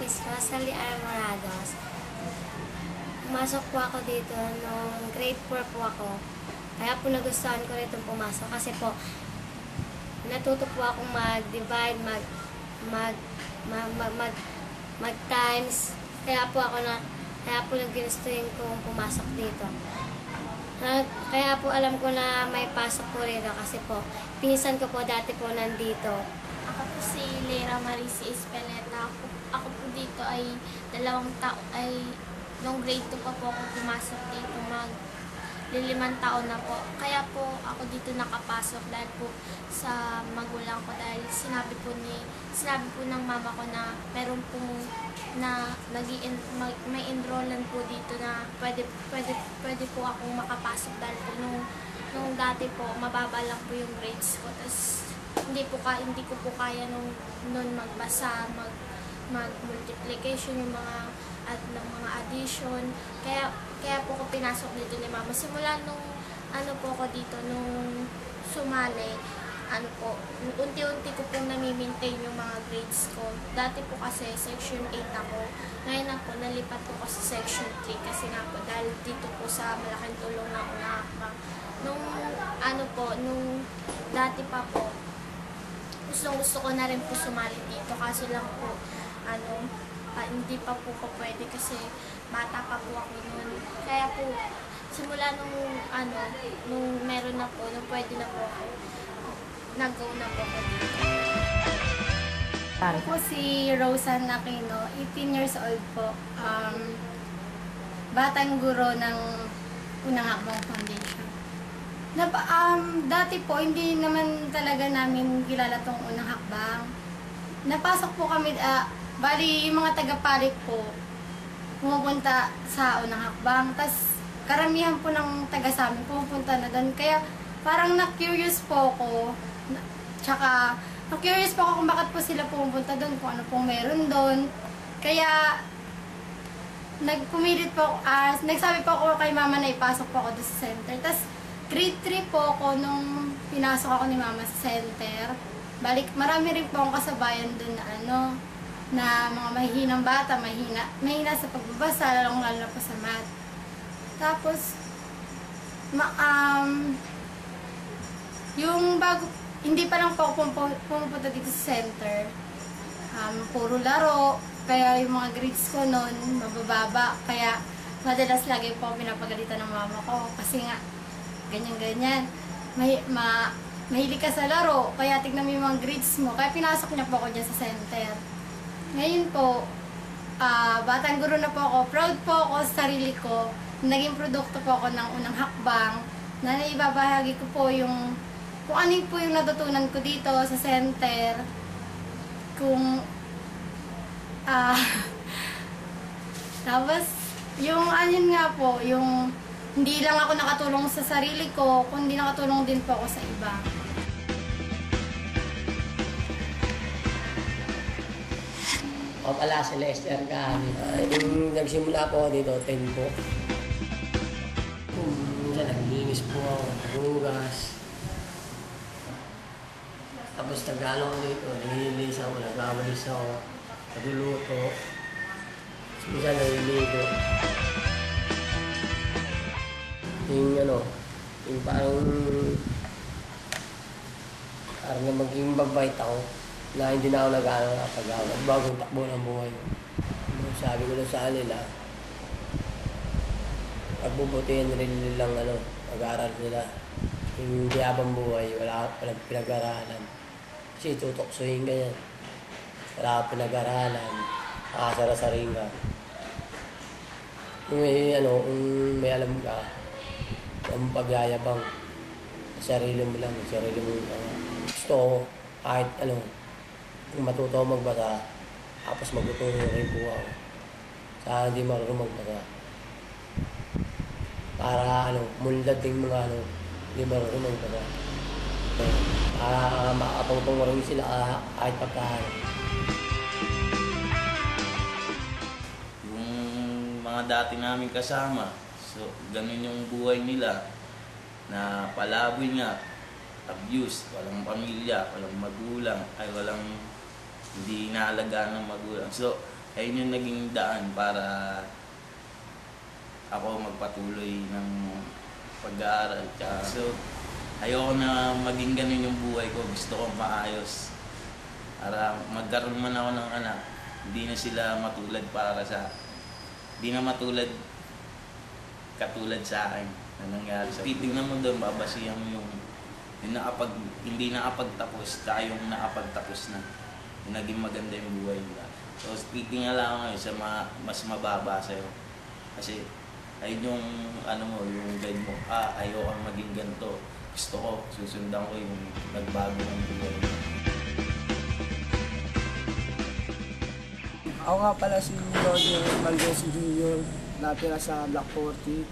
is Rosalie Armorados. Pumasok po ako dito nung grade 4 po ako. Kaya po nagustuhan ko rin itong pumasok kasi po natuto po akong mag-divide, mag-times. Kaya po nagustuhin kong pumasok dito. Kaya po alam ko na may pasok po rito kasi po pinsan ko po dati po nandito. Ako po si Lera Marisi Espeleta. Ako po dito ay 2 taon, nung grade 2 pa po ako pumasok dito, mag-5 taon na po. Kaya po ako dito nakapasok dahil po sa magulang ko, dahil sinabi po ng mama ko na meron po na may enrollan po dito na pwede po akong makapasok dahil po nung dati po mababa lang po yung grades ko. Tapos hindi ko po kaya noon magbasa, mag-multiplication, yung mga addition. Kaya po ko pinasok dito ni mama. Simula nung po ako dito, nung sumali, unti-unti ko pong nami-maintain yung mga grades ko. Dati po kasi section 8 ako. Ngayon ako, nalipat po ko sa section 3 kasi nga po, dahil dito po sa malaking tulong na unang hakbang. Nung dati pa po, gusto ko na rin po sumali dito kasi lang po, hindi pa po ko pwede kasi bata pa po ako noon. Kaya po, simula nung meron na po, nung pwede na po ako, nag-go na po ako dito. Ako po si Rosan Aquino, 18 years old po. Batang guro ng Unang Hakbang Foundation. Dati po, hindi naman talaga namin kilala tong Unang Hakbang. Napasok po kami, bali yung mga taga-palit po, pumupunta sa Unang Hakbang. Tapos karamihan po ng taga sa amin pumupunta na doon. Kaya parang na-curious po ako. Tsaka na-curious po ako kung bakit po sila pumupunta doon, kung ano pong meron doon. Kaya nagpumilit po ako, nagsabi po ako kay mama na ipasok po ako doon sa center. Tapos grade 3 po ako nung pinasok ako ni mama sa center. Balik, marami rin po akong kasabayan doon na mga mahihinang bata, mahina sa pagbabasa, lalong-lalo na po sa math. Tapos, yung hindi pa lang po ako pumupunta dito sa center, puro laro, kaya yung mga grades ko noon, mabababa, kaya madalas lagi po pinapagalitan ng mama ko, kasi nga, ganyan-ganyan, mahilig ka sa laro, kaya tignan mo yung mga grades mo, kaya pinasok niya po ako dyan sa center. Ngayon po, batang guro na po ako, proud po ako sa sarili ko, naging produkto po ako ng Unang Hakbang, na naibabahagi ko po kung ano po yung natutunan ko dito sa center, tapos, yung nga po, yung hindi lang ako nakatulong sa sarili ko, kundi nakatulong din po ako sa iba. Ako pala si Lester Kahani. Yung nagsimula po ako dito, 10 po. Naglinis po ako, naghugas. Tapos nag-ano ko dito, naglilinis ako, nag-awalis ako, nagluluto. Minsan naliligo. Yung parang na maging mabait ako na hindi na ako nag-ano bagong takbo ng buhay ko. Sabi ko na sa kanila, pagbubutihin rin nilang mag-aaral nila. Yung diabang buhay, walang pinag-aralan. Kasi tutoksuhin ka yan. Wala ka pinag-aralan, nakasarasarin ka. Kung may alam ka, ang pagyayabang sa sarili mo lang, sa sarili mo. Gusto ko, kahit kung matuto ako magbasa, tapos magtuturo rin po ako. Sana hindi marunong magbasa. Para mulad din mga hindi marunong magbasa. Para makatungtong rin sila kahit pagkahan. Yung mga dati namin kasama, so ganun yung buhay nila, na palaboy nga, abuse, walang pamilya, walang magulang, walang hindi inaalagaan ng magulang. So, ayun yung naging daan para ako magpatuloy ng pag-aaral. So, ayoko na maging ganun yung buhay ko. Gusto ko maayos. Para magkaroon man ako ng anak, hindi na sila matulad hindi na matulad katulad sa akin na nangyari. So, titignan mo doon, babasihan mo yung hindi nakapagtapos, tsaka yung nakapagtapos na. Yung naging maganda yung buhay nila. So, titingnan lang ako ngayon sa mas mababa sa'yo. Kasi, ayun yung, yung guide mo, ayoko maging ganito. Gusto ko, susundan ko yung nagbago ng buhay. Ako nga pala si Roger Valdez Jr. natira sa Block 40.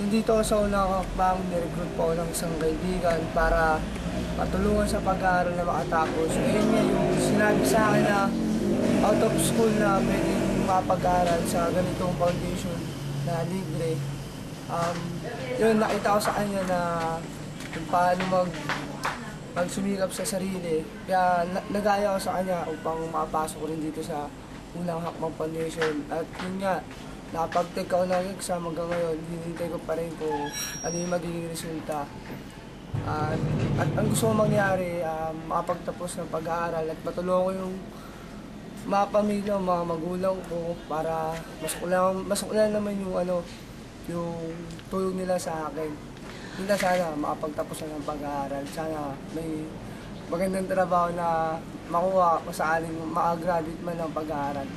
Nandito ako sa unang hakbang, nirecruit po ako ng isang kaibigan para patulungan sa pag-aaral na makatapos. Ngayon nga yung sinabi sa akin na out of school na pwedeng makapag-aaral sa ganitong foundation na libre. Yun, nakita ko sa kanya na kung paano magsumikap sa sarili. Kaya nagaya ko sa kanya upang makapasok ko rin dito sa unang hakbang foundation. At yun nga, nakapag-take ako ng exam hanggang ngayon, hinihintay ko pa rin kung ano yung magiging resulta. At ang gusto ko mangyari, makapagtapos ng pag-aaral at matulungan ko yung mga pamilya, mga magulang ko para masukulan naman yung tulong nila sa akin. Hindi sana makapagtapos na ng pag-aaral. Sana may magandang trabaho na makuha kung saaling makagraduate man ng pag-aaral.